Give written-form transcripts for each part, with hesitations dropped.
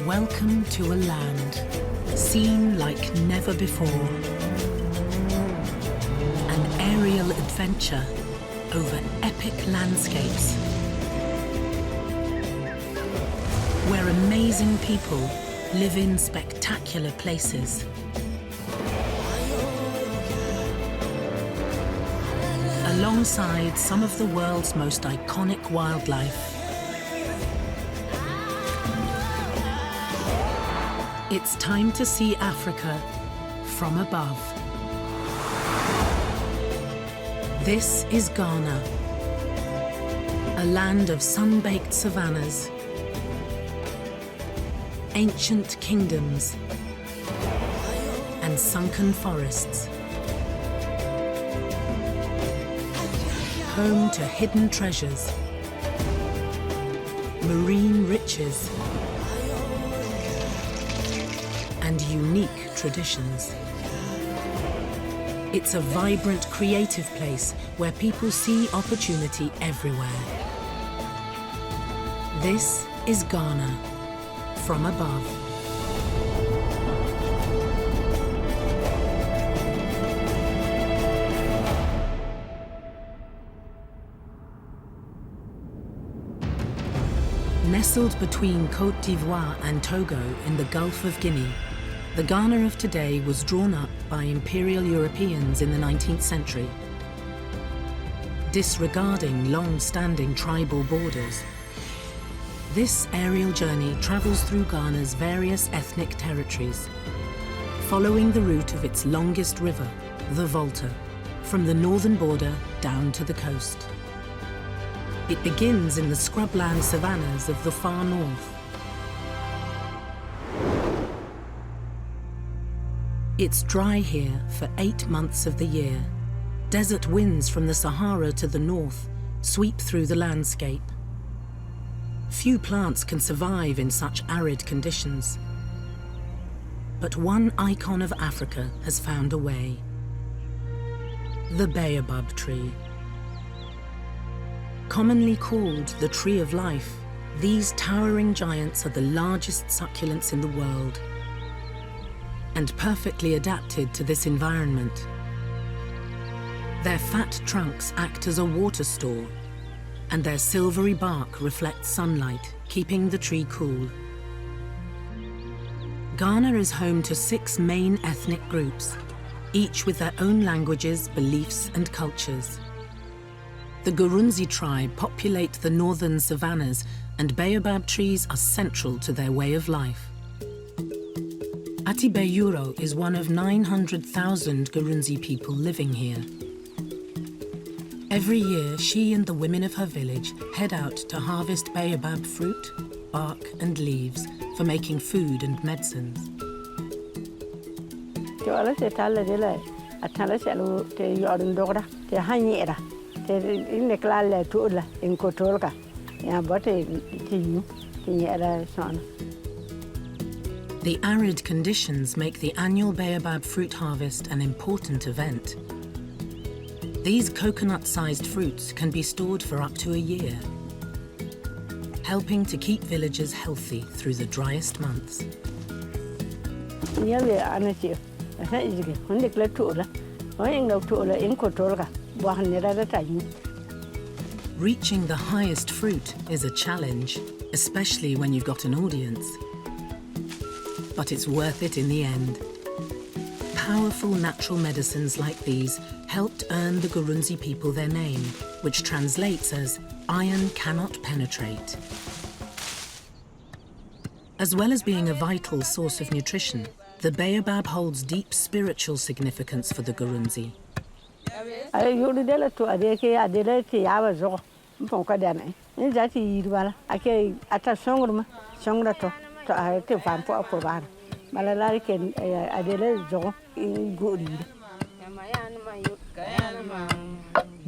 Welcome to a land seen like never before. An aerial adventure over epic landscapes where amazing people live in spectacular places. Alongside some of the world's most iconic wildlife. It's time to see Africa from above. This is Ghana, a land of sun-baked savannas, ancient kingdoms, and sunken forests. Home to hidden treasures, marine riches, and unique traditions. It's a vibrant, creative place where people see opportunity everywhere. This is Ghana, from above. Nestled between Côte d'Ivoire and Togo in the Gulf of Guinea, the Ghana of today was drawn up by imperial Europeans in the 19th century. Disregarding long-standing tribal borders, this aerial journey travels through Ghana's various ethnic territories, following the route of its longest river, the Volta, from the northern border down to the coast. It begins in the scrubland savannas of the far north. It's dry here for 8 months of the year. Desert winds from the Sahara to the north sweep through the landscape. Few plants can survive in such arid conditions. But one icon of Africa has found a way. The baobab tree. Commonly called the tree of life, these towering giants are the largest succulents in the world and perfectly adapted to this environment. Their fat trunks act as a water store, and their silvery bark reflects sunlight, keeping the tree cool. Ghana is home to 6 main ethnic groups, each with their own languages, beliefs, and cultures. The Gurunzi tribe populate the northern savannas, and baobab trees are central to their way of life. Atibeyuro is one of 900,000 Gurunzi people living here. Every year, she and the women of her village head out to harvest baobab fruit, bark, and leaves for making food and medicines. The arid conditions make the annual baobab fruit harvest an important event. These coconut-sized fruits can be stored for up to a year, helping to keep villagers healthy through the driest months. Reaching the highest fruit is a challenge, especially when you've got an audience. But it's worth it in the end. Powerful natural medicines like these helped earn the Gurunzi people their name, which translates as iron cannot penetrate. As well as being a vital source of nutrition, the baobab holds deep spiritual significance for the Gurunzi.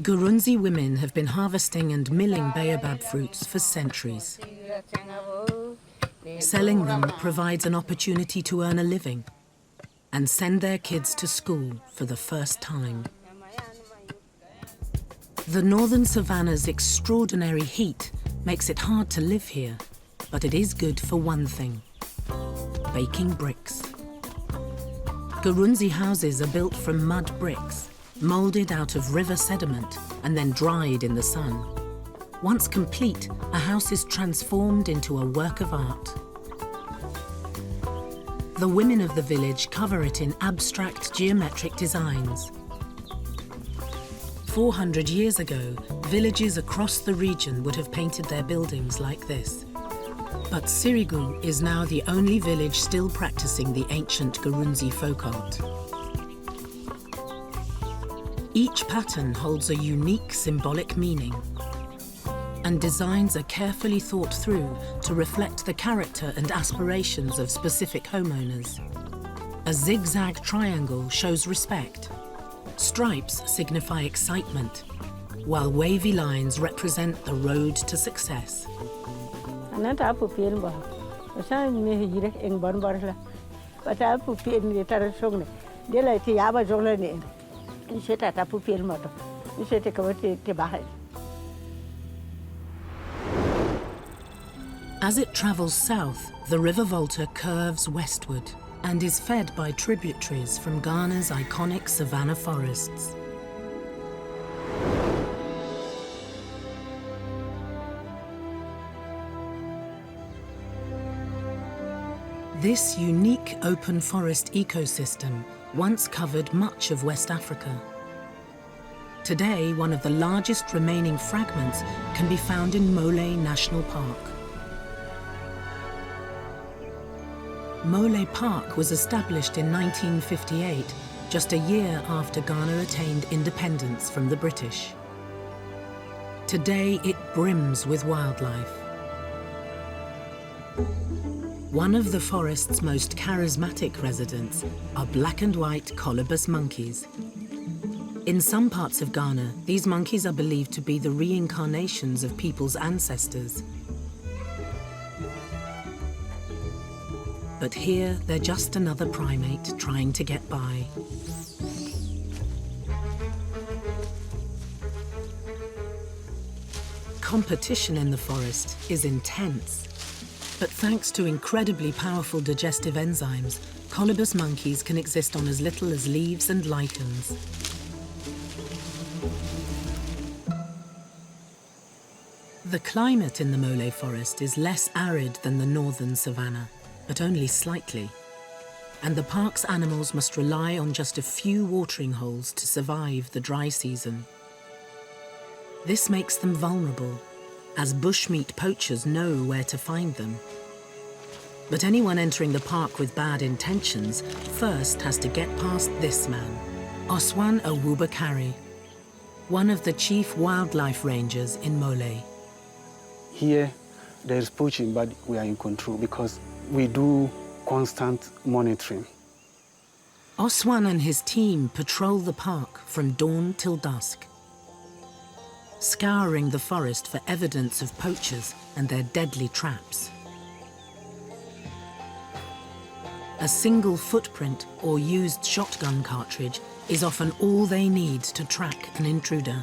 Gurunzi women have been harvesting and milling baobab fruits for centuries. Selling them provides an opportunity to earn a living and send their kids to school for the first time. The northern savanna's extraordinary heat makes it hard to live here, but it is good for one thing: baking bricks. Gurunzi houses are built from mud bricks, moulded out of river sediment and then dried in the sun. Once complete, a house is transformed into a work of art. The women of the village cover it in abstract geometric designs. 400 years ago, villages across the region would have painted their buildings like this. But Sirigu is now the only village still practicing the ancient Gurunzi folk art. Each pattern holds a unique symbolic meaning, and designs are carefully thought through to reflect the character and aspirations of specific homeowners. A zigzag triangle shows respect. Stripes signify excitement, while wavy lines represent the road to success. As it travels south, the River Volta curves westward and is fed by tributaries from Ghana's iconic savannah forests. This unique open forest ecosystem once covered much of West Africa. Today, one of the largest remaining fragments can be found in Mole National Park. Mole Park was established in 1958, just a year after Ghana attained independence from the British. Today, it brims with wildlife. One of the forest's most charismatic residents are black and white colobus monkeys. In some parts of Ghana, these monkeys are believed to be the reincarnations of people's ancestors. But here, they're just another primate trying to get by. Competition in the forest is intense. But thanks to incredibly powerful digestive enzymes, colobus monkeys can exist on as little as leaves and lichens. The climate in the Mole forest is less arid than the northern savannah, but only slightly. And the park's animals must rely on just a few watering holes to survive the dry season. This makes them vulnerable, as bushmeat poachers know where to find them. But anyone entering the park with bad intentions first has to get past this man, Oswan Awubakari, one of the chief wildlife rangers in Mole. Here, there is poaching, but we are in control because we do constant monitoring. Oswan and his team patrol the park from dawn till dusk, scouring the forest for evidence of poachers and their deadly traps. A single footprint or used shotgun cartridge is often all they need to track an intruder.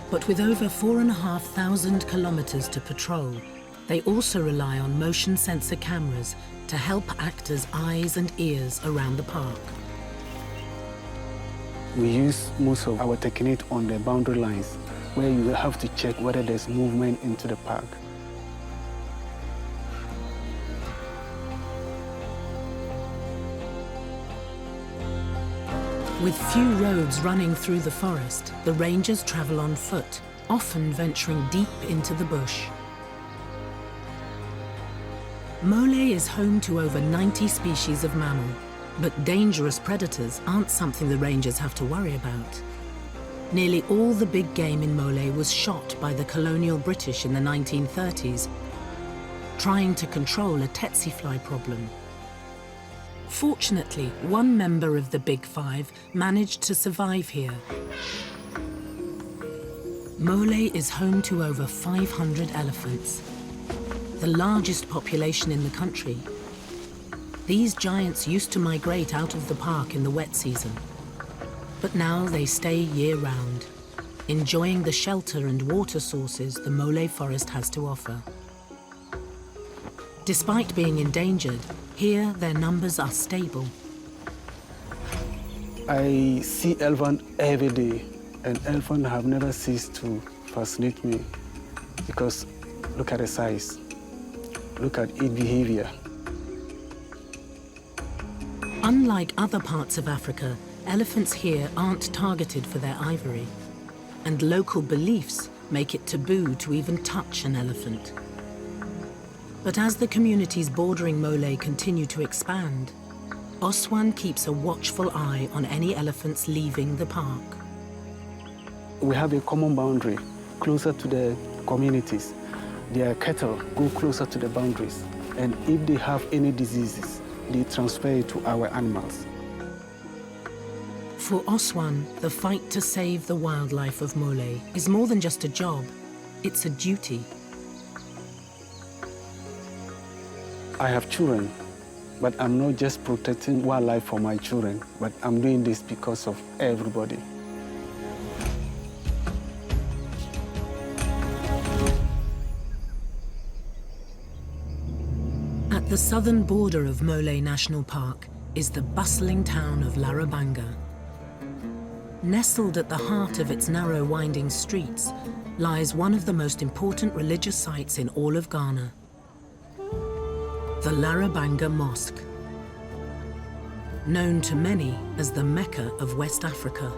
But with over 4,500 kilometers to patrol, they also rely on motion sensor cameras to help act as eyes and ears around the park. We use most of our technique on the boundary lines, where you have to check whether there's movement into the park. With few roads running through the forest, the rangers travel on foot, often venturing deep into the bush. Mole is home to over 90 species of mammal, but dangerous predators aren't something the rangers have to worry about. Nearly all the big game in Mole was shot by the colonial British in the 1930s, trying to control a tsetse fly problem. Fortunately, one member of the Big Five managed to survive here. Mole is home to over 500 elephants, the largest population in the country. These giants used to migrate out of the park in the wet season. But now they stay year-round, enjoying the shelter and water sources the Mole forest has to offer. Despite being endangered, here their numbers are stable. I see elephant every day, and elephants have never ceased to fascinate me because look at the size, look at its behavior. Unlike other parts of Africa, elephants here aren't targeted for their ivory, and local beliefs make it taboo to even touch an elephant. But as the communities bordering Mole continue to expand, Oswan keeps a watchful eye on any elephants leaving the park. We have a common boundary closer to the communities. Their cattle go closer to the boundaries, and if they have any diseases, they transfer it to our animals. For Oswan, the fight to save the wildlife of Mole is more than just a job, it's a duty. I have children, but I'm not just protecting wildlife for my children, but I'm doing this because of everybody. At the southern border of Mole National Park is the bustling town of Larabanga. Nestled at the heart of its narrow, winding streets lies one of the most important religious sites in all of Ghana, the Larabanga Mosque, known to many as the Mecca of West Africa.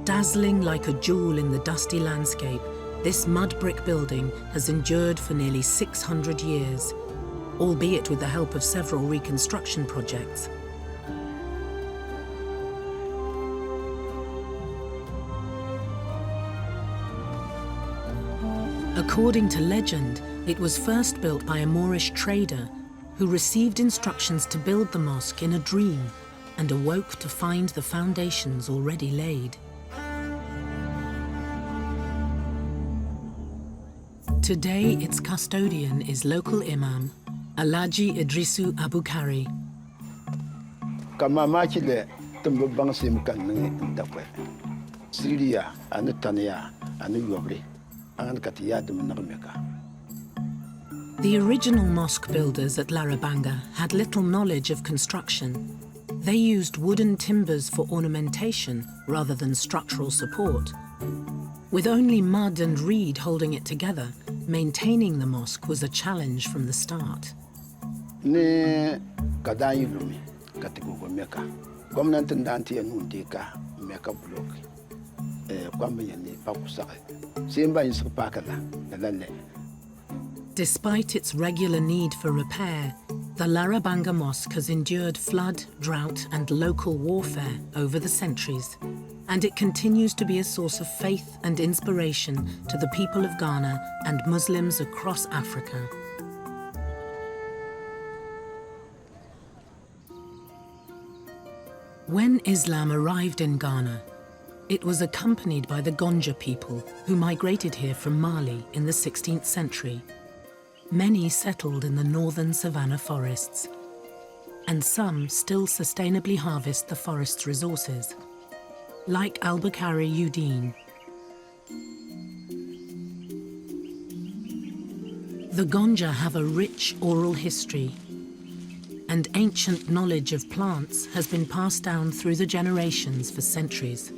Dazzling like a jewel in the dusty landscape, this mud brick building has endured for nearly 600 years, albeit with the help of several reconstruction projects. According to legend, it was first built by a Moorish trader who received instructions to build the mosque in a dream and awoke to find the foundations already laid. Today, its custodian is local imam, Alhaji Idrisu Abukari. Kamamachile tumbo bangsim kanne ndakwe. Syria anu tania anu yobre an katiya dum nagmeka. The original mosque builders at Larabanga had little knowledge of construction. They used wooden timbers for ornamentation rather than structural support. With only mud and reed holding it together, maintaining the mosque was a challenge from the start. Ne kadayi lumi katigugo meka. Gwamnati ndanti enundika meka block. Kwamye ni pakusaka. Simba insupakala nalale. Despite its regular need for repair, the Larabanga Mosque has endured flood, drought, and local warfare over the centuries, and it continues to be a source of faith and inspiration to the people of Ghana and Muslims across Africa. When Islam arrived in Ghana, it was accompanied by the Gonja people who migrated here from Mali in the 16th century. Many settled in the northern savannah forests, and some still sustainably harvest the forest's resources, like Albukari Udine. The Gonja have a rich oral history, and ancient knowledge of plants has been passed down through the generations for centuries.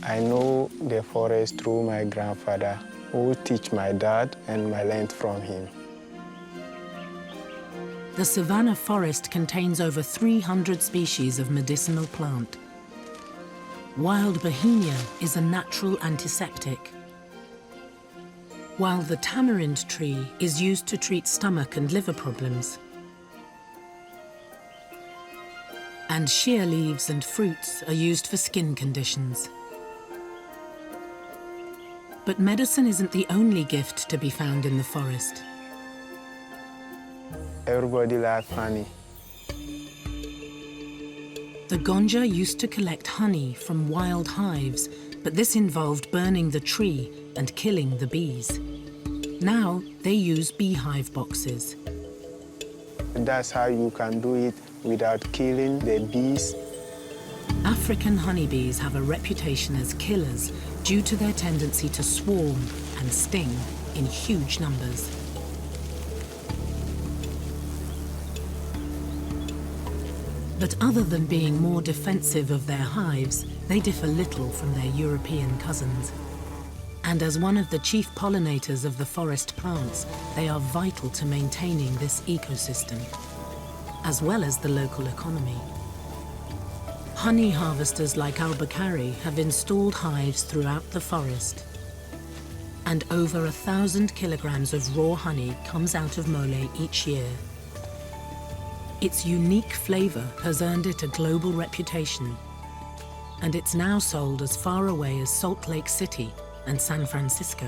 I know the forest through my grandfather, who teach my dad and I learned from him. The savannah forest contains over 300 species of medicinal plant. Wild bohemia is a natural antiseptic, while the tamarind tree is used to treat stomach and liver problems. And shea leaves and fruits are used for skin conditions. But medicine isn't the only gift to be found in the forest. Everybody likes honey. The Gonja used to collect honey from wild hives, but this involved burning the tree and killing the bees. Now they use beehive boxes. That's how you can do it without killing the bees. African honeybees have a reputation as killers due to their tendency to swarm and sting in huge numbers. But other than being more defensive of their hives, they differ little from their European cousins. And as one of the chief pollinators of the forest plants, they are vital to maintaining this ecosystem, as well as the local economy. Honey harvesters like Albuquerque have installed hives throughout the forest. And over 1,000 kilograms of raw honey comes out of Mole each year. Its unique flavor has earned it a global reputation, and it's now sold as far away as Salt Lake City and San Francisco.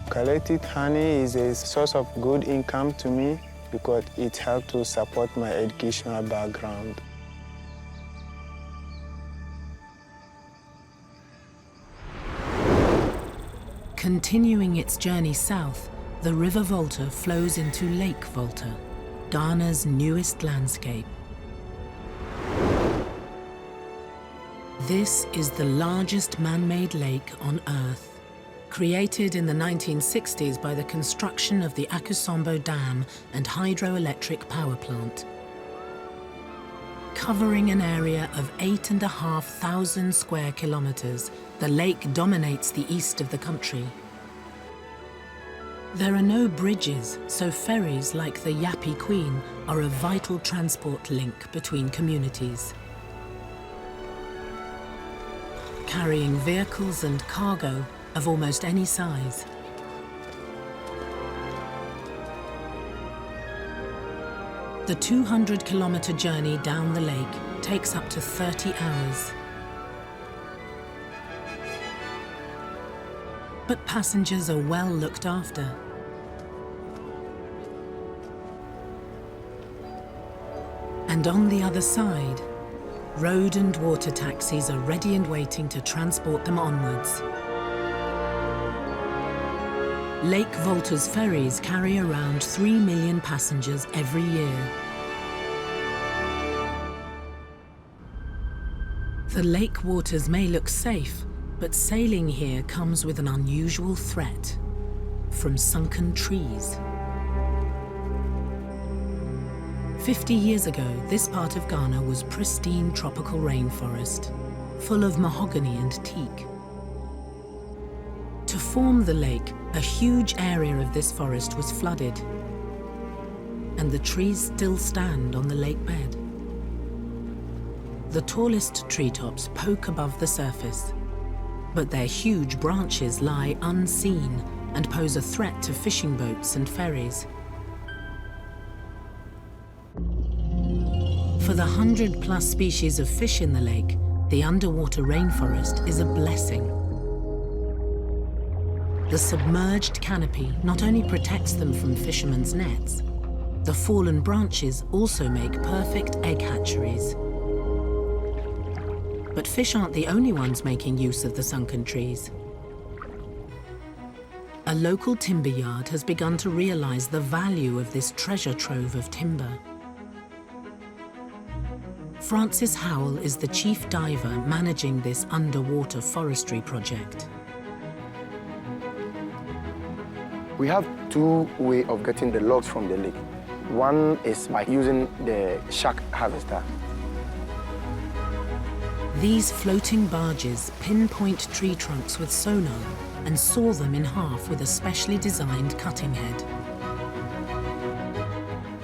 Collected honey is a source of good income to me because it helps to support my educational background. Continuing its journey south, the River Volta flows into Lake Volta, Ghana's newest landscape. This is the largest man-made lake on Earth, created in the 1960s by the construction of the Akosombo Dam and hydroelectric power plant. Covering an area of 8,500 square kilometers, the lake dominates the east of the country. There are no bridges, so ferries like the Yapi Queen are a vital transport link between communities. Carrying vehicles and cargo of almost any size. The 200-kilometer journey down the lake takes up to 30 hours. But passengers are well looked after. And on the other side, road and water taxis are ready and waiting to transport them onwards. Lake Volta's ferries carry around 3 million passengers every year. The lake waters may look safe, but sailing here comes with an unusual threat from sunken trees. 50 years ago, this part of Ghana was pristine tropical rainforest, full of mahogany and teak. To form the lake, a huge area of this forest was flooded, and the trees still stand on the lake bed. The tallest treetops poke above the surface, but their huge branches lie unseen and pose a threat to fishing boats and ferries. For the 100+ species of fish in the lake, the underwater rainforest is a blessing. The submerged canopy not only protects them from fishermen's nets, the fallen branches also make perfect egg hatcheries. But fish aren't the only ones making use of the sunken trees. A local timber yard has begun to realize the value of this treasure trove of timber. Francis Howell is the chief diver managing this underwater forestry project. We have two ways of getting the logs from the lake. One is by using the shark harvester. These floating barges pinpoint tree trunks with sonar and saw them in half with a specially designed cutting head.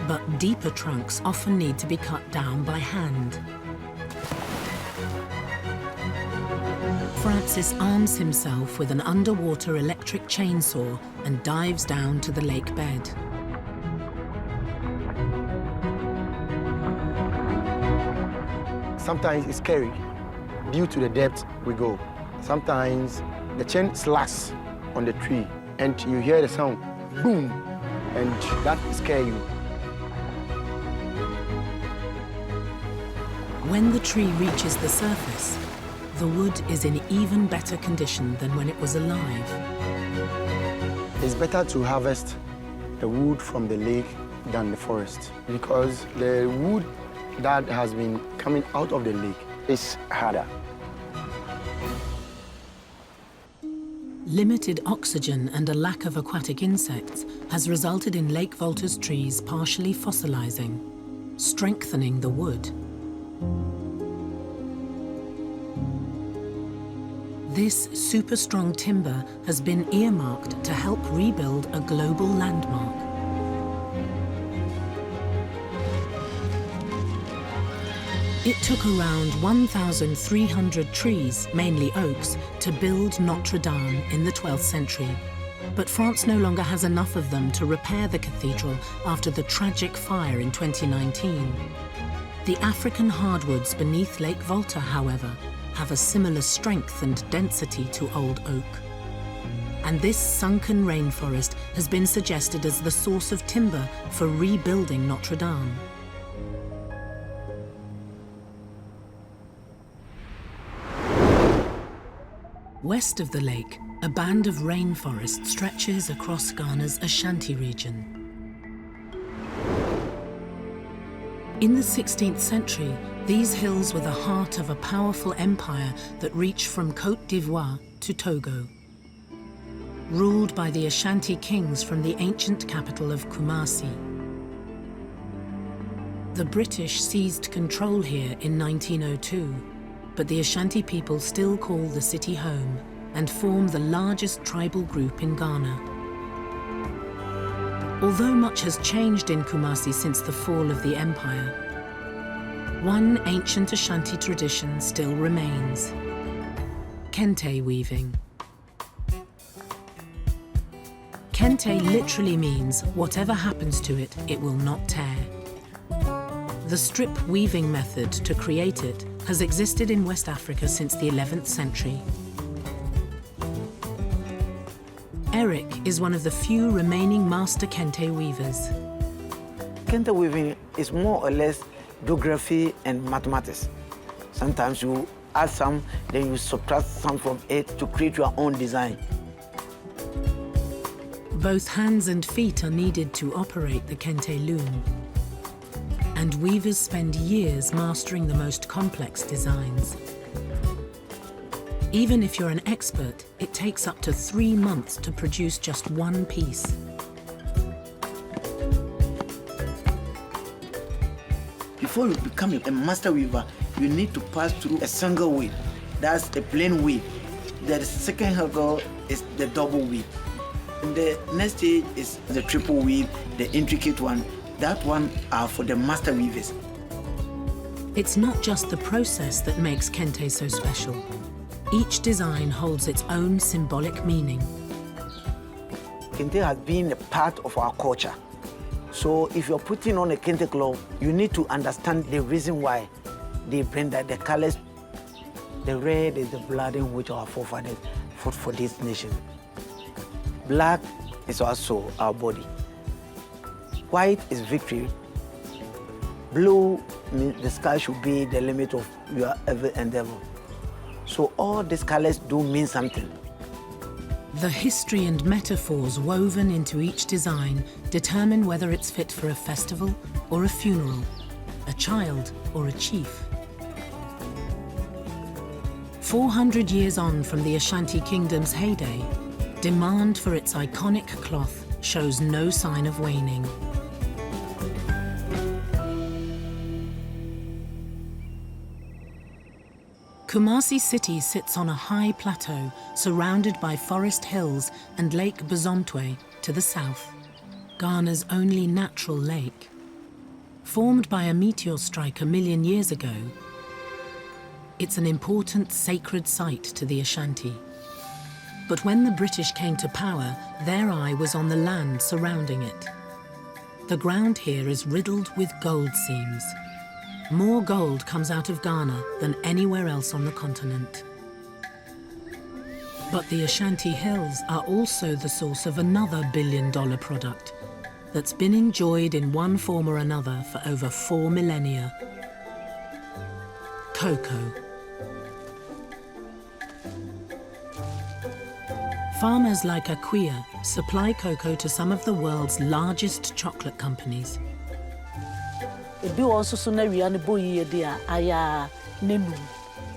But deeper trunks often need to be cut down by hand. Francis arms himself with an underwater electric chainsaw and dives down to the lake bed. Sometimes it's scary due to the depth we go. Sometimes the chain slacks on the tree and you hear the sound, boom, and that scares you. When the tree reaches the surface, the wood is in even better condition than when it was alive. It's better to harvest the wood from the lake than the forest because the wood that has been coming out of the lake is harder. Limited oxygen and a lack of aquatic insects has resulted in Lake Volta's trees partially fossilizing, strengthening the wood. This super strong timber has been earmarked to help rebuild a global landmark. It took around 1,300 trees, mainly oaks, to build Notre Dame in the 12th century. But France no longer has enough of them to repair the cathedral after the tragic fire in 2019. The African hardwoods beneath Lake Volta, however, have a similar strength and density to old oak. And this sunken rainforest has been suggested as the source of timber for rebuilding Notre Dame. West of the lake, a band of rainforest stretches across Ghana's Ashanti region. In the 16th century, these hills were the heart of a powerful empire that reached from Côte d'Ivoire to Togo. Ruled by the Ashanti kings from the ancient capital of Kumasi. The British seized control here in 1902. But the Ashanti people still call the city home and form the largest tribal group in Ghana. Although much has changed in Kumasi since the fall of the empire, one ancient Ashanti tradition still remains: Kente weaving. Kente literally means whatever happens to it, it will not tear. The strip weaving method to create it has existed in West Africa since the 11th century. Eric is one of the few remaining master Kente weavers. Kente weaving is more or less geography and mathematics. Sometimes you add some, then you subtract some from it to create your own design. Both hands and feet are needed to operate the Kente loom. And weavers spend years mastering the most complex designs. Even if you're an expert, it takes up to 3 months to produce just one piece. Before you become a master weaver, you need to pass through a single weave. That's a plain weave. The second hurdle is the double weave. And the next stage is the triple weave, the intricate one. That one are for the master weavers. It's not just the process that makes Kente so special. Each design holds its own symbolic meaning. Kente has been a part of our culture. So if you're putting on a Kente cloth, you need to understand the reason why they bring that the colors. The red is the blood in which our forefathers fought for this nation. Black is also our body. White is victory. Blue means the sky should be the limit of your every endeavor. So all these colors do mean something. The history and metaphors woven into each design determine whether it's fit for a festival or a funeral, a child or a chief. 400 years on from the Ashanti Kingdom's heyday, demand for its iconic cloth shows no sign of waning. Kumasi city sits on a high plateau surrounded by forest hills and Lake Bosomtwe to the south, Ghana's only natural lake. Formed by a meteor strike 1 million years ago, it's an important sacred site to the Ashanti. But when the British came to power, their eye was on the land surrounding it. The ground here is riddled with gold seams. More gold comes out of Ghana than anywhere else on the continent. But the Ashanti Hills are also the source of another billion-dollar product that's been enjoyed in one form or another for over 4 millennia. Cocoa. Farmers like Akua supply cocoa to some of the world's largest chocolate companies. Ebi also so na wia ne boyi de a aya nenu.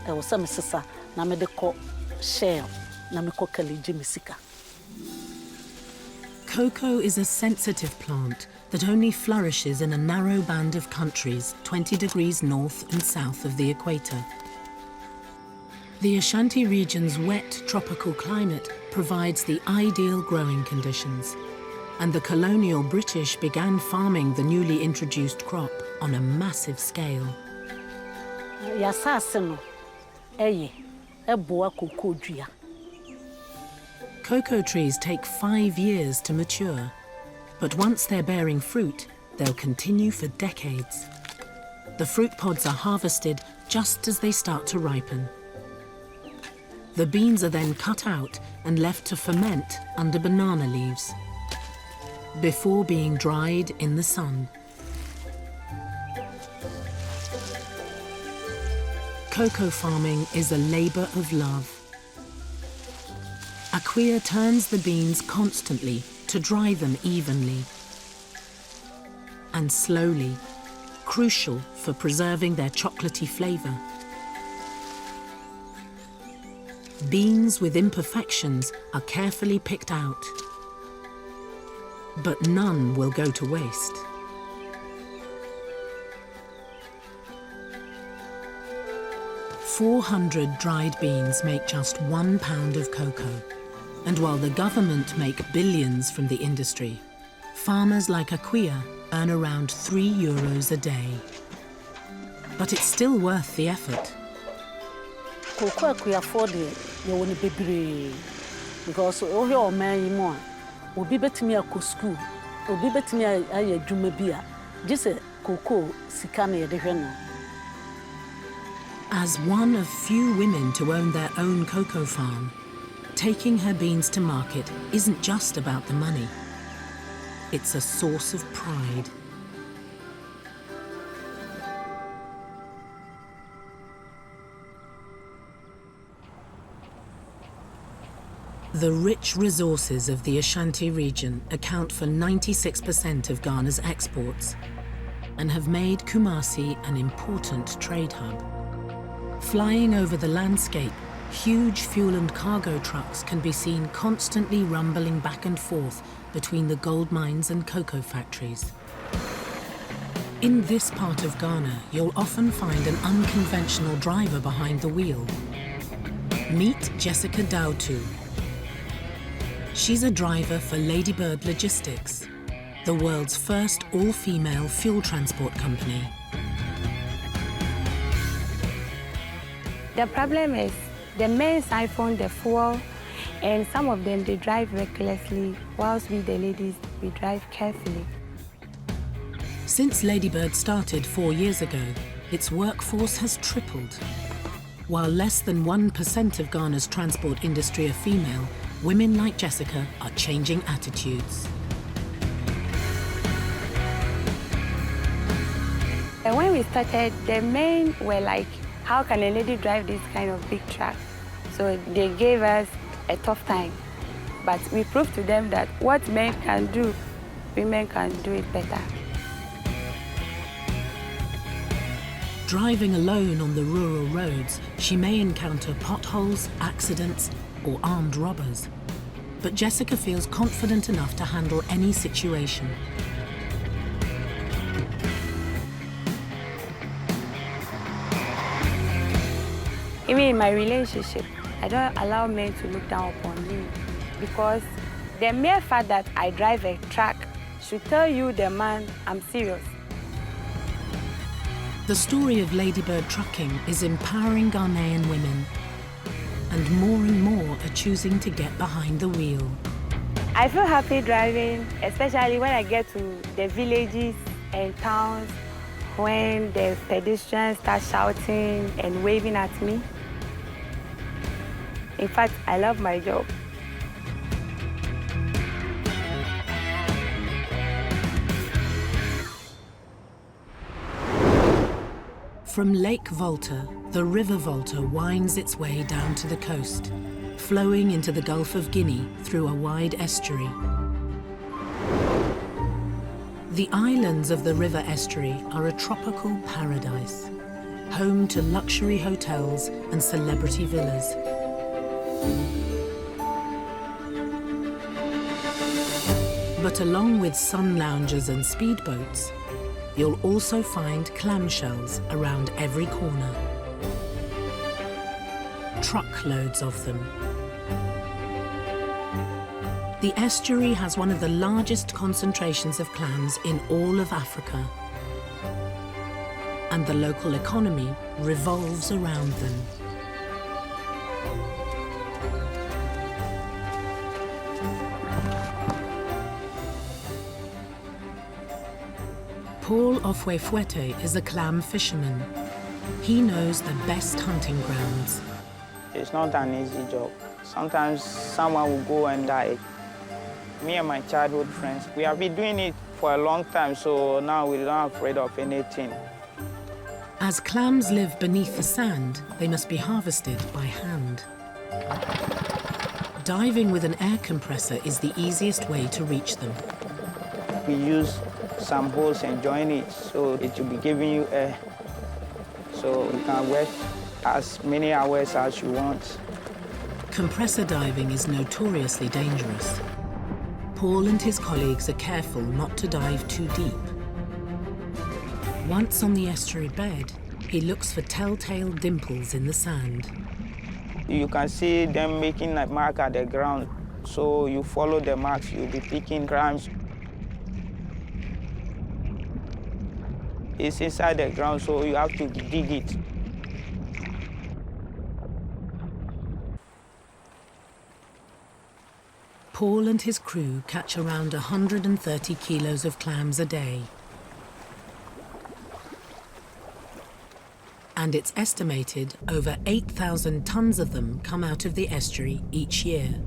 E wo sam sesa na me de ko shell na me ko kalije misika. Cocoa is a sensitive plant that only flourishes in a narrow band of countries 20 degrees north and south of the equator. The Ashanti region's wet tropical climate provides the ideal growing conditions, and the colonial British began farming the newly introduced crop on a massive scale. Ya sase no eye eboa cocoa dua. Cocoa trees take 5 years to mature, but once they're bearing fruit, they'll continue for decades. The fruit pods are harvested just as they start to ripen. The beans are then cut out and left to ferment under banana leaves before being dried in the sun. Cocoa farming is a labor of love. Akua turns the beans constantly to dry them evenly and slowly, crucial for preserving their chocolatey flavor. Beans with imperfections are carefully picked out, but none will go to waste. "400 dried beans make just 1 pound of cocoa. And while the government make billions from the industry, farmers like Akua earn around €3 a day. But it's still worth the effort. Cocoa Akua afford you woni bebre because o here o man yi mo a obi betimi akọ school, obi betimi aye adwuma bi a gise cocoa sika na ye de hwe no. As one of few women to own their own cocoa farm, taking her beans to market isn't just about the money. It's a source of pride. The rich resources of the Ashanti region account for 96% of Ghana's exports and have made Kumasi an important trade hub. Flying over the landscape, huge fuel and cargo trucks can be seen constantly rumbling back and forth between the gold mines and cocoa factories. In this part of Ghana, you'll often find an unconventional driver behind the wheel. Meet Jessica Dautu. She's a driver for Ladybird Logistics, the world's first all-female fuel transport company. The problem is the men siphon the fuel, and some of them, they drive recklessly, whilst we, the ladies, we drive carefully. Since Ladybird started 4 years ago, its workforce has tripled. While less than 1% of Ghana's transport industry are female, women like Jessica are changing attitudes. And when we started, the men were like, how can a lady drive this kind of big truck? So they gave us a tough time. But we proved to them that what men can do, women can do it better. Driving alone on the rural roads, she may encounter potholes, accidents, or armed robbers. But Jessica feels confident enough to handle any situation. Even in my relationship, I don't allow men to look down upon me, because the mere fact that I drive a truck should tell you, the man, I'm serious. The story of Ladybird Trucking is empowering Ghanaian women, and more are choosing to get behind the wheel. I feel happy driving, especially when I get to the villages and towns, when the pedestrians start shouting and waving at me. In fact, I love my job. From Lake Volta, the River Volta winds its way down to the coast, flowing into the Gulf of Guinea through a wide estuary. The islands of the river estuary are a tropical paradise, home to luxury hotels and celebrity villas. But along with sun loungers and speedboats, you'll also find clamshells around every corner. Truckloads of them. The estuary has one of the largest concentrations of clams in all of Africa, and the local economy revolves around them. Paul Ofwefuete is a clam fisherman. He knows the best hunting grounds. It's not an easy job. Sometimes someone will go and die. Me and my childhood friends, we have been doing it for a long time, so now we're not afraid of anything. As clams live beneath the sand, they must be harvested by hand. Diving with an air compressor is the easiest way to reach them. We use some holes and join it, so it will be giving you air. So you can work as many hours as you want. Compressor diving is notoriously dangerous. Paul and his colleagues are careful not to dive too deep. Once on the estuary bed, he looks for telltale dimples in the sand. You can see them making a mark at the ground. So you follow the marks, you'll be picking clams. It's inside the ground, so you have to dig it. Paul and his crew catch around 130 kilos of clams a day. And it's estimated over 8,000 tons of them come out of the estuary each year.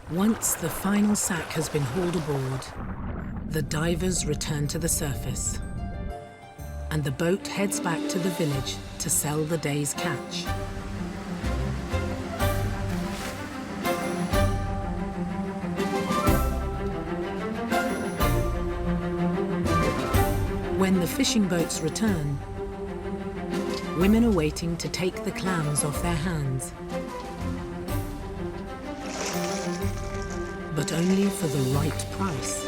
Once the final sack has been hauled aboard, the divers return to the surface, and the boat heads back to the village to sell the day's catch. When the fishing boats return, women are waiting to take the clams off their hands. But only for the right price.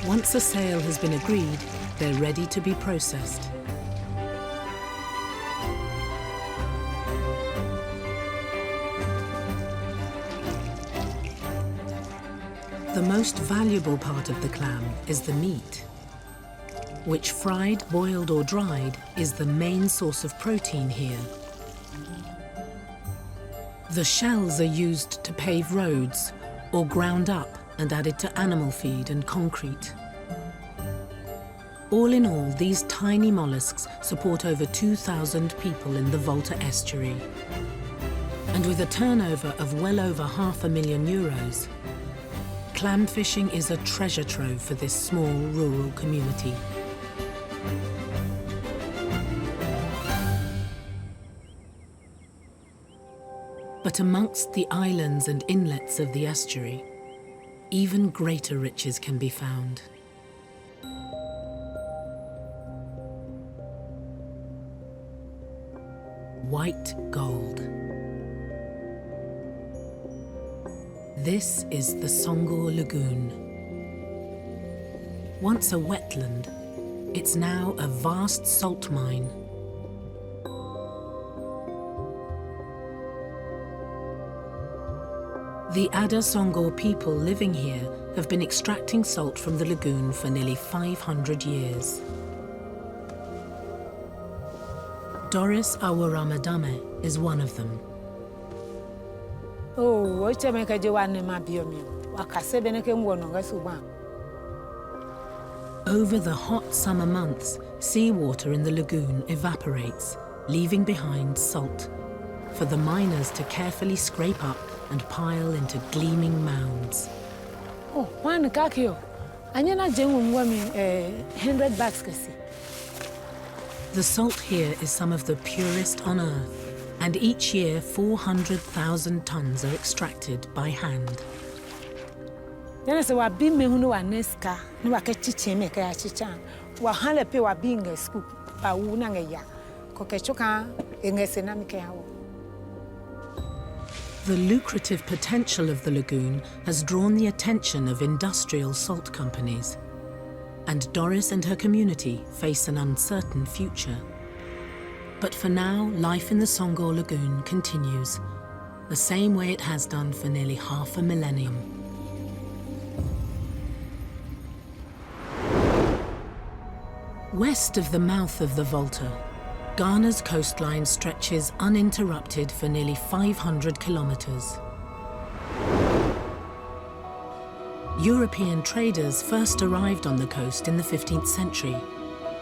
Once a sale has been agreed, they're ready to be processed. The most valuable part of the clam is the meat, which fried, boiled or dried is the main source of protein here. The shells are used to pave roads or ground up and added to animal feed and concrete. All in all, these tiny mollusks support over 2,000 people in the Volta estuary. And with a turnover of well over €500,000, clam fishing is a treasure trove for this small rural community. But amongst the islands and inlets of the estuary, even greater riches can be found. White gold. This is the Songo Lagoon. Once a wetland, it's now a vast salt mine. The Ada Songo people living here have been extracting salt from the lagoon for nearly 500 years. Doris Awaramadame is one of them. Over the hot summer months, seawater in the lagoon evaporates, leaving behind salt, for the miners to carefully scrape up and pile into gleaming mounds. Oh, one kakio. Anyana jengum wami 100 bags kasi. The salt here is some of the purest on earth, and each year 400,000 tons are extracted by hand. Yana se wa bi me hunu wa neska, ni wa kechiche me ka chicha. Wa halepe wa bi nge school ba wu na nge ya. Ko kechoka ngese na mike yawo. The lucrative potential of the lagoon has drawn the attention of industrial salt companies, and Doris and her community face an uncertain future. But for now, life in the Songor Lagoon continues, the same way it has done for nearly half a millennium. West of the mouth of the Volta, Ghana's coastline stretches uninterrupted for nearly 500 kilometers. European traders first arrived on the coast in the 15th century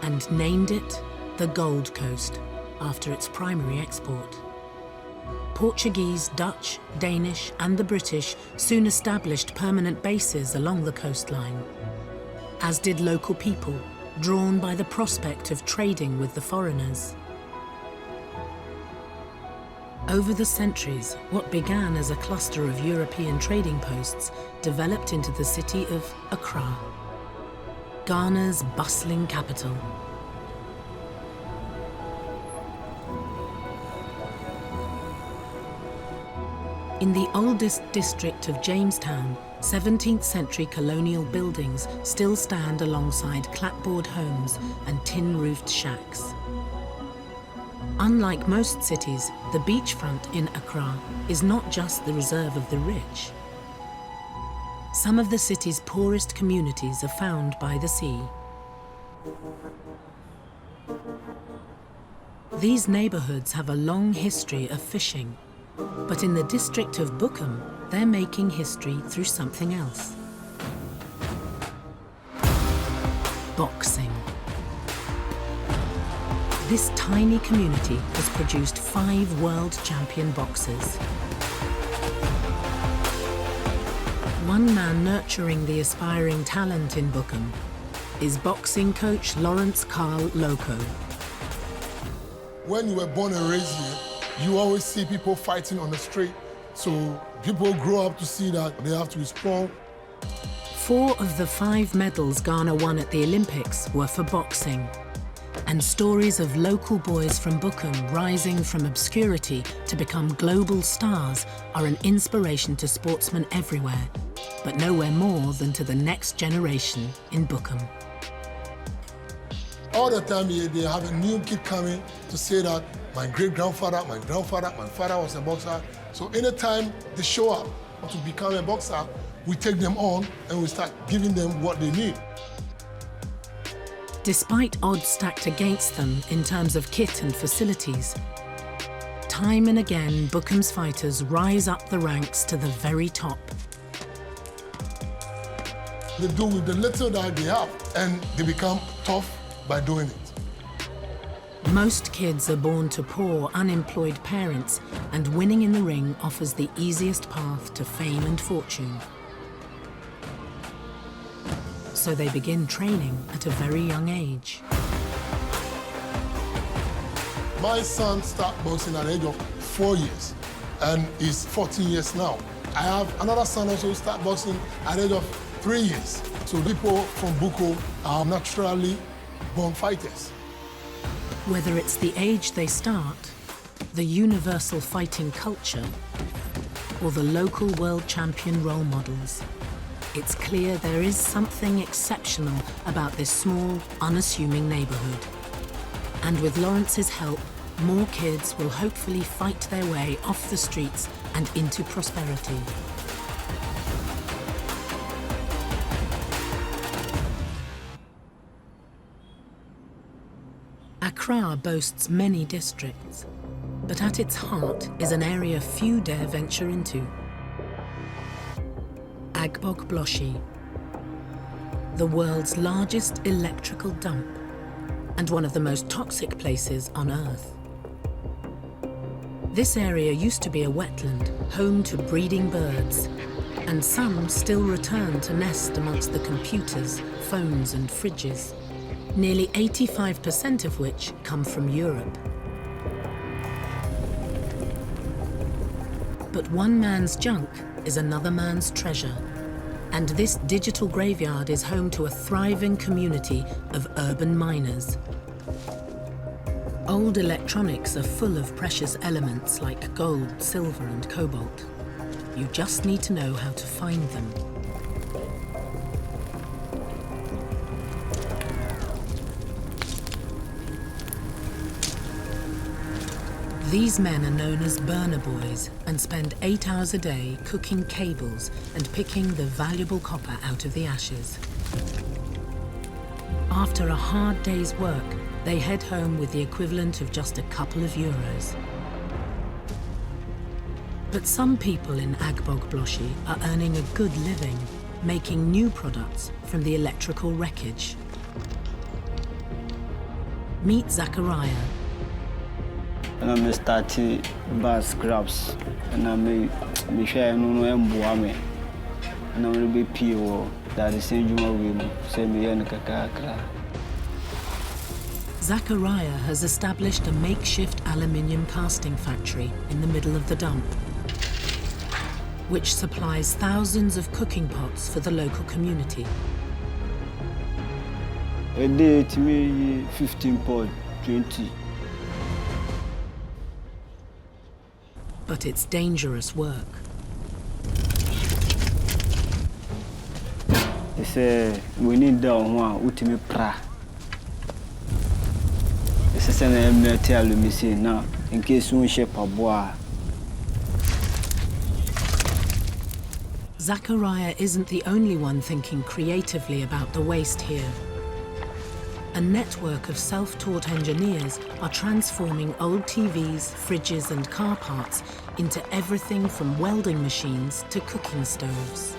and named it the Gold Coast, after its primary export. Portuguese, Dutch, Danish, and the British soon established permanent bases along the coastline, as did local people, drawn by the prospect of trading with the foreigners. Over the centuries, what began as a cluster of European trading posts developed into the city of Accra, Ghana's bustling capital. In the oldest district of Jamestown, 17th century colonial buildings still stand alongside clapboard homes and tin-roofed shacks. Unlike most cities, the beachfront in Accra is not just the reserve of the rich. Some of the city's poorest communities are found by the sea. These neighborhoods have a long history of fishing, but in the district of Bukum, they're making history through something else. Boxing. This tiny community has produced 5 world champion boxers. One man nurturing the aspiring talent in Bukum is boxing coach Lawrence Carl Loco. When you were born and raised here, you always see people fighting on the street. So people grow up to see that they have to be strong. 4 of the 5 medals Ghana won at the Olympics were for boxing. And stories of local boys from Bukum rising from obscurity to become global stars are an inspiration to sportsmen everywhere, but nowhere more than to the next generation in Bukum. All the time they have a new kid coming to say that my great-grandfather, my father was a boxer. So anytime they show up to become a boxer, we take them on and we start giving them what they need. Despite odds stacked against them in terms of kit and facilities, time and again Bukum's fighters rise up the ranks to the very top. They do with the little that they have, and they become tough by doing it. Most kids are born to poor, unemployed parents, and winning in the ring offers the easiest path to fame and fortune. So they begin training at a very young age. My son started boxing at the age of 4 years, and he's 14 years now. I have another son also who started boxing at the age of 3 years. So people from Buko are naturally born fighters. Whether it's the age they start, the universal fighting culture, or the local world champion role models, it's clear there is something exceptional about this small, unassuming neighborhood. And with Lawrence's help, more kids will hopefully fight their way off the streets and into prosperity. Accra boasts many districts, but at its heart is an area few dare venture into. Agbogbloshie. the world's largest electrical dump and one of the most toxic places on Earth. This area used to be a wetland, home to breeding birds, and some still return to nest amongst the computers, phones and fridges, nearly 85% of which come from Europe. But one man's junk is another man's treasure, and this digital graveyard is home to a thriving community of urban miners. Old electronics are full of precious elements like gold, silver and cobalt. You just need to know how to find them. These men are known as burner boys and spend 8 hours a day cooking cables and picking the valuable copper out of the ashes. After a hard day's work, they head home with the equivalent of just a couple of euros. But some people in Agbogbloshie are earning a good living, making new products from the electrical wreckage. Meet Zachariah. And I'm starting bar scraps, and I may share no embuame, and I will be PO that the same will say me and Accra. Zachariah has established a makeshift aluminium casting factory in the middle of the dump, which supplies thousands of cooking pots for the local community. A day to me 15 pot, 20. But it's dangerous work. They say we need down one ultimate pra. This is an meteoroids now in case we shape a bois. Zachariah isn't the only one thinking creatively about the waste here. A network of self-taught engineers are transforming old TVs, fridges and car parts into everything from welding machines to cooking stoves.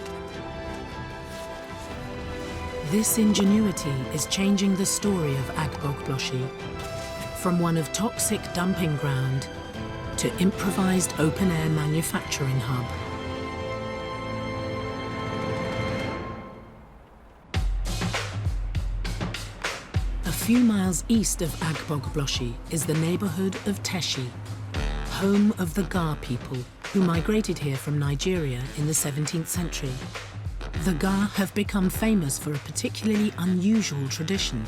This ingenuity is changing the story of Agbogbloshie, from one of toxic dumping ground to improvised open-air manufacturing hub. A few miles east of Agbogbloshie is the neighborhood of Teshi, home of the Ga people, who migrated here from Nigeria in the 17th century. The Ga have become famous for a particularly unusual tradition.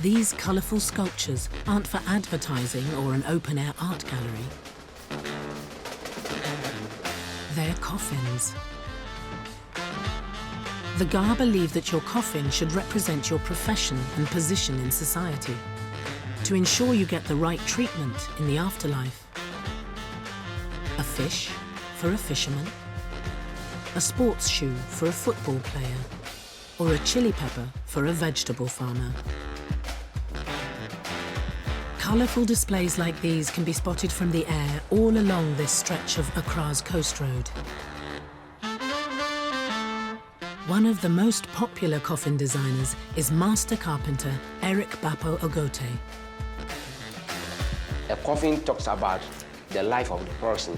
These colourful sculptures aren't for advertising or an open-air art gallery. They're coffins. The Ga believe that your coffin should represent your profession and position in society, to ensure you get the right treatment in the afterlife. A fish for a fisherman, a sports shoe for a football player, or a chili pepper for a vegetable farmer. Colourful displays like these can be spotted from the air all along this stretch of Accra's coast road. One of the most popular coffin designers is master carpenter Eric Bapo Ogote. A coffin talks about the life of the person.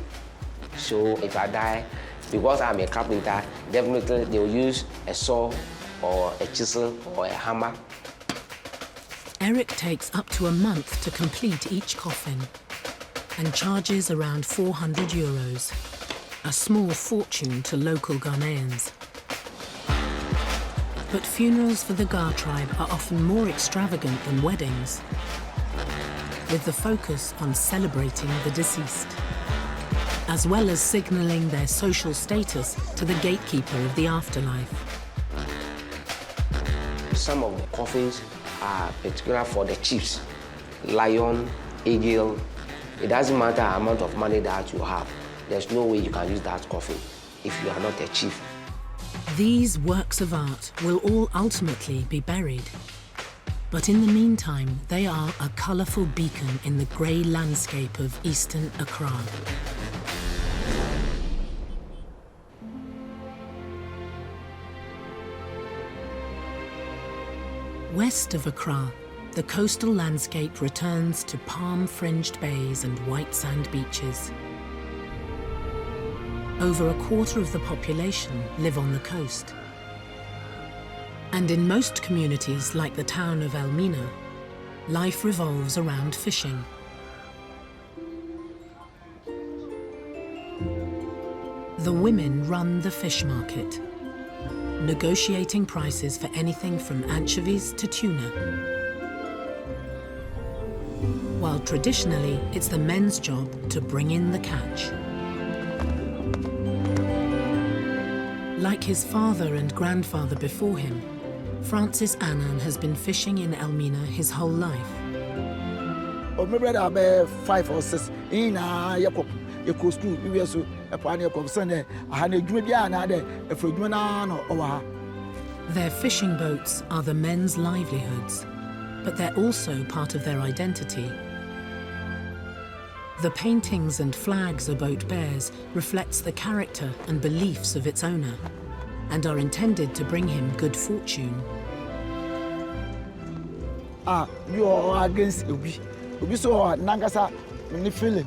So if I die, because I'm a carpenter, definitely they will use a saw or a chisel or a hammer. Eric takes up to a month to complete each coffin and charges around 400 euros, a small fortune to local Ghanaians. But funerals for the Ga tribe are often more extravagant than weddings, with the focus on celebrating the deceased, as well as signalling their social status to the gatekeeper of the afterlife. Some of the coffins are particular for the chiefs, lion, eagle. It doesn't matter the amount of money that you have. There's no way you can use that coffin if you are not a chief. These works of art will all ultimately be buried. But in the meantime, they are a colourful beacon in the grey landscape of eastern Accra. West of Accra, the coastal landscape returns to palm-fringed bays and white sand beaches. Over a quarter of the population live on the coast. And in most communities, like the town of Elmina, life revolves around fishing. The women run the fish market, negotiating prices for anything from anchovies to tuna. While traditionally, it's the men's job to bring in the catch. Like his father and grandfather before him, Francis Annan has been fishing in Elmina his whole life. My brother about 5 or 6 in school we so Their fishing boats are the men's livelihoods, but they're also part of their identity. The paintings and flags a boat bears reflects the character and beliefs of its owner, and are intended to bring him good fortune. You are against Ubi so Nangasa ni feeling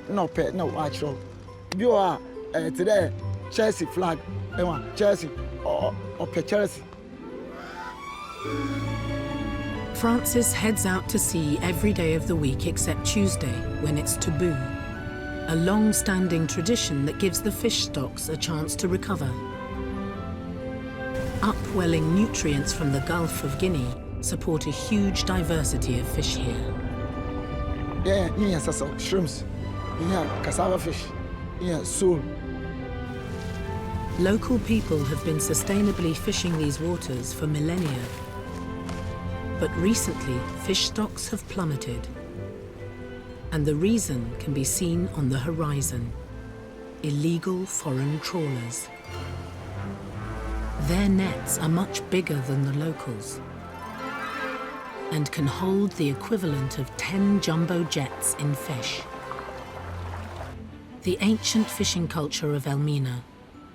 no pet no actual. You are today Chelsea flag, Chelsea or Chelsea. Francis heads out to sea every day of the week except Tuesday, when it's taboo. A long-standing tradition that gives the fish stocks a chance to recover. Upwelling nutrients from the Gulf of Guinea support a huge diversity of fish here. Yeah, shrimps, cassava fish, sole. Local people have been sustainably fishing these waters for millennia. But recently, fish stocks have plummeted. And the reason can be seen on the horizon: illegal foreign trawlers. Their nets are much bigger than the locals and can hold the equivalent of 10 jumbo jets in fish. The ancient fishing culture of Elmina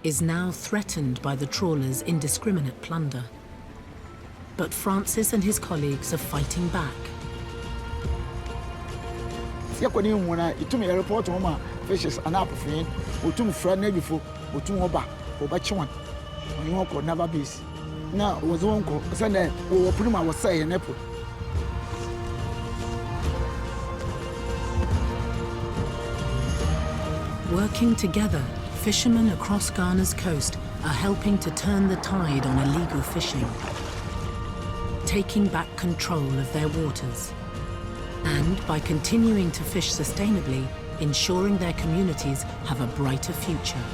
is now threatened by the trawlers' indiscriminate plunder. But Francis and his colleagues are fighting back. Fishes are now free, or two friendly before, or two over, or batchwan, or you won't never be. Now, was one call, Sunday, or Prima was saying, Apple. Working together, fishermen across Ghana's coast are helping to turn the tide on illegal fishing, taking back control of their waters, and by continuing to fish sustainably, ensuring their communities have a brighter future.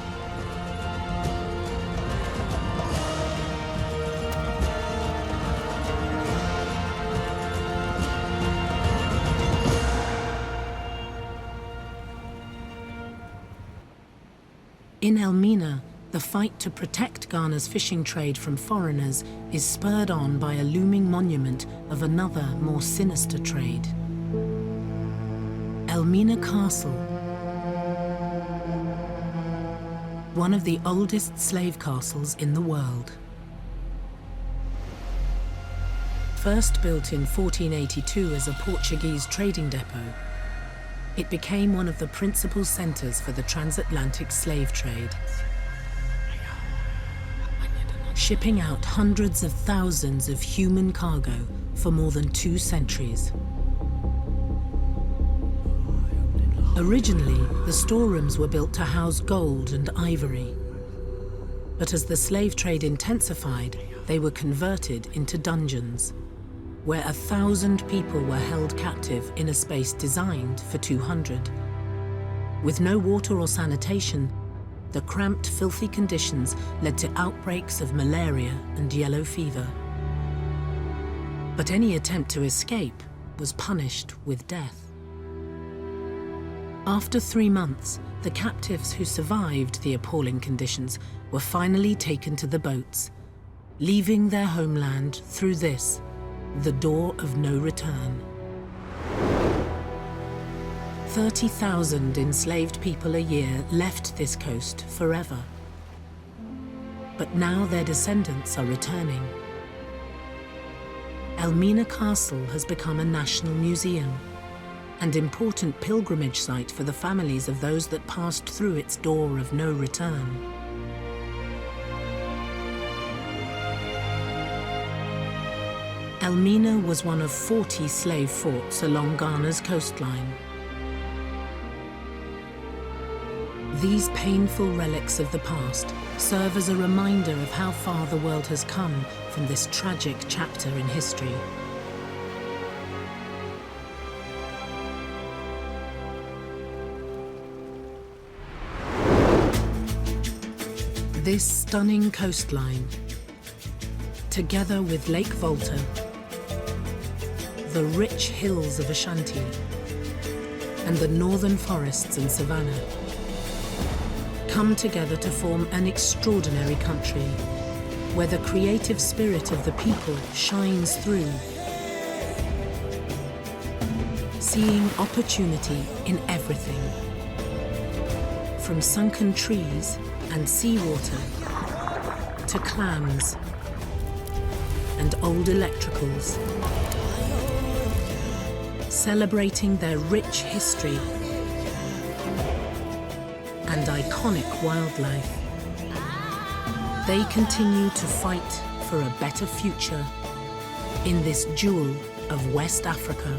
In Elmina, the fight to protect Ghana's fishing trade from foreigners is spurred on by a looming monument of another, more sinister trade. Elmina Castle, one of the oldest slave castles in the world. First built in 1482 as a Portuguese trading depot, it became one of the principal centers for the transatlantic slave trade, shipping out hundreds of thousands of human cargo for more than 2 centuries. Originally, the storerooms were built to house gold and ivory. But as the slave trade intensified, they were converted into dungeons, where 1,000 people were held captive in a space designed for 200. With no water or sanitation, the cramped, filthy conditions led to outbreaks of malaria and yellow fever. But any attempt to escape was punished with death. After 3 months, the captives who survived the appalling conditions were finally taken to the boats, leaving their homeland through this, the door of no return. 30,000 enslaved people a year left this coast forever. But now their descendants are returning. Elmina Castle has become a national museum, and important pilgrimage site for the families of those that passed through its door of no return. Elmina was one of 40 slave forts along Ghana's coastline. These painful relics of the past serve as a reminder of how far the world has come from this tragic chapter in history. This stunning coastline, together with Lake Volta, the rich hills of Ashanti, and the northern forests and savannah, come together to form an extraordinary country where the creative spirit of the people shines through, seeing opportunity in everything, from sunken trees and seawater to clams and old electricals, celebrating their rich history and iconic wildlife. They continue to fight for a better future in this jewel of West Africa.